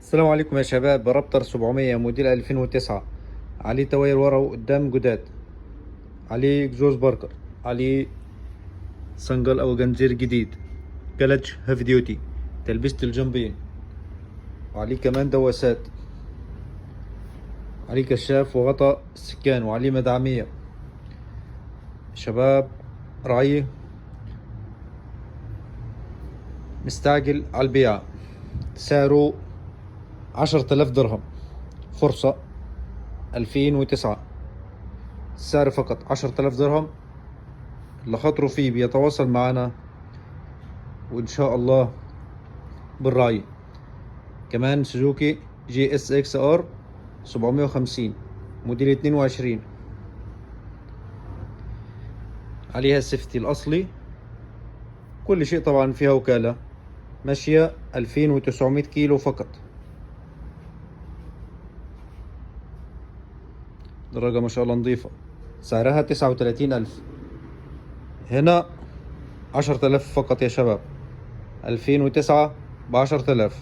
السلام عليكم يا شباب. رابتر 700 موديل 2009، عليه تواير ورا وقدام جداد، عليه اكزوز باركر، عليه سنجل او جنزير جديد، كلتش هاف ديوتي، تلبيسة الجنبين، وعليه كمان دواسات، عليه كشاف وغطاء سكان، وعليه مدعمية. شباب رعيه مستعجل على البيع، سعره 10,000 درهم، فرصة 2009، السعر فقط 10,000 درهم. اللي خاطره فيه بيتواصل معنا وإن شاء الله بالرعي. كمان سوزوكي جي اس اكس ار 750 موديل 22، عليها السيفتي الأصلي، كل شيء طبعا فيها وكالة، ماشية 2900 كيلو فقط. دراجة ما شاء الله نظيفة، سعرها 39,000. هنا 10,000 فقط يا شباب، 2009 ب10,000.